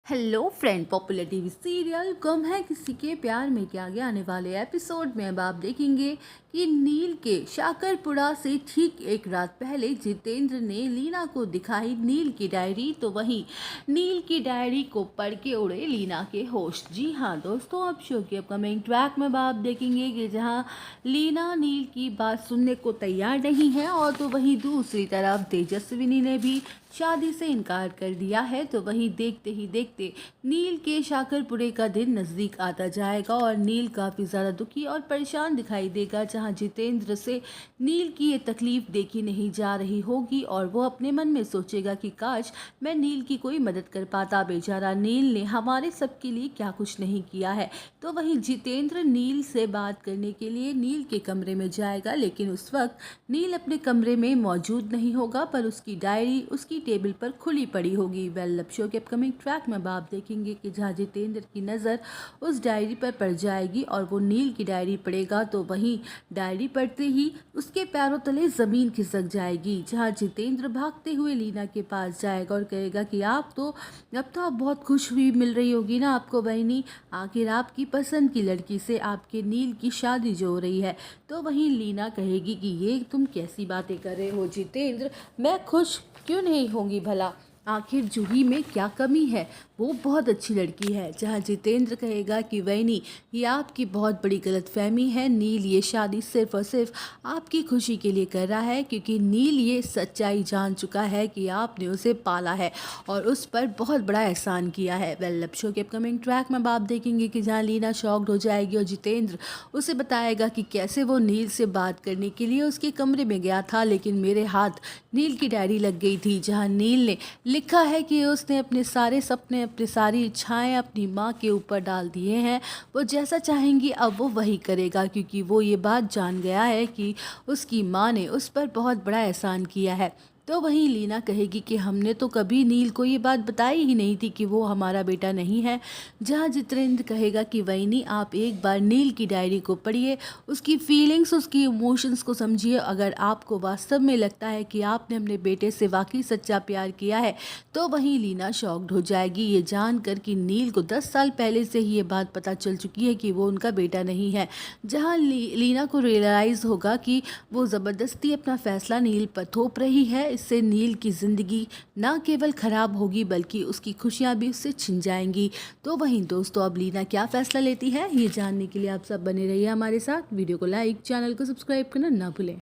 Hello friend, popular TV serial गुम है किसी के प्यार में के आगे आने वाले एपिसोड में अब आप देखेंगे कि नील के शाकरपुरा से ठीक एक रात पहले जितेंद्र ने लीना को दिखाई नील की डायरी। तो वहीं नील की डायरी को पढ़ के उड़े लीना के होश। जी हाँ दोस्तों, अब शो के अपकमिंग ट्रैक में अब आप देखेंगे कि जहाँ लीना नील की बात सुनने को तैयार नहीं है और तो वहीं दूसरी तरफ तेजस्विनी ने भी शादी से इनकार कर दिया है। तो वहीं देखते ही देखते नील के शाकरपुरे का दिन नज़दीक आता जाएगा और नील काफ़ी ज़्यादा दुखी और परेशान दिखाई देगा, जहां जितेंद्र से नील की ये तकलीफ़ देखी नहीं जा रही होगी और वो अपने मन में सोचेगा कि काश मैं नील की कोई मदद कर पाता। बेचारा नील ने हमारे सबके लिए क्या कुछ नहीं किया है। तो वहीं जितेंद्र नील से बात करने के लिए नील के कमरे में जाएगा, लेकिन उस वक्त नील अपने कमरे में मौजूद नहीं होगा, पर उसकी डायरी उसकी टेबल पर खुली पड़ी होगी। वेल, अब शो के अपकमिंग ट्रैक में आप देखेंगे कि जहाँ जितेंद्र की नज़र उस डायरी पर पड़ जाएगी और वो नील की डायरी पढ़ेगा, तो वहीं डायरी पढ़ते ही उसके पैरों तले ज़मीन खिसक जाएगी। जहाँ जितेंद्र भागते हुए लीना के पास जाएगा और कहेगा कि अब तो आप बहुत खुश हुई मिल रही होगी ना आपको बहनी, आखिर आपकी पसंद की लड़की से आपके नील की शादी जो हो रही है। तो वहीं लीना कहेगी कि ये तुम कैसी बातें कर रहे हो जितेंद्र, मैं खुश क्यों नहीं होंगी भला, आखिर जूही में क्या कमी है, वो बहुत अच्छी लड़की है। जहाँ जितेंद्र कहेगा कि वैनी, ये आपकी बहुत बड़ी गलतफहमी है, नील ये शादी सिर्फ और सिर्फ आपकी खुशी के लिए कर रहा है, क्योंकि नील ये सच्चाई जान चुका है कि आपने उसे पाला है और उस पर बहुत बड़ा एहसान किया है। वेल, अब शो के अपकमिंग ट्रैक में आप देखेंगे कि जहाँ लीना शॉक्ड हो जाएगी और जितेंद्र उसे बताएगा कि कैसे वो नील से बात करने के लिए उसके कमरे में गया था, लेकिन मेरे हाथ नील की डायरी लग गई थी, जहाँ नील ने लिखा है कि उसने अपने सारे सपने, अपनी सारी इच्छाएं अपनी माँ के ऊपर डाल दिए हैं। वो जैसा चाहेंगी अब वो वही करेगा, क्योंकि वो ये बात जान गया है कि उसकी माँ ने उस पर बहुत बड़ा एहसान किया है। तो वहीं लीना कहेगी कि हमने तो कभी नील को ये बात बताई ही नहीं थी कि वो हमारा बेटा नहीं है। जहाँ जितेंद्र कहेगा कि वैनी, आप एक बार नील की डायरी को पढ़िए, उसकी फीलिंग्स, उसकी इमोशंस को समझिए। अगर आपको वास्तव में लगता है कि आपने अपने बेटे से वाकई सच्चा प्यार किया है, तो वहीं लीना शॉक्ड हो जाएगी ये जानकर कि नील को 10 साल पहले से ही ये बात पता चल चुकी है कि वो उनका बेटा नहीं है। जहाँ लीना को रियलाइज़ होगा कि वो ज़बरदस्ती अपना फैसला नील पर थोप रही है। इससे नील की ज़िंदगी ना केवल ख़राब होगी बल्कि उसकी खुशियाँ भी उससे छिन जाएंगी। तो वहीं दोस्तों, अब लीना क्या फ़ैसला लेती है, ये जानने के लिए आप सब बने रहिए हमारे साथ। वीडियो को लाइक, चैनल को सब्सक्राइब करना ना भूलें।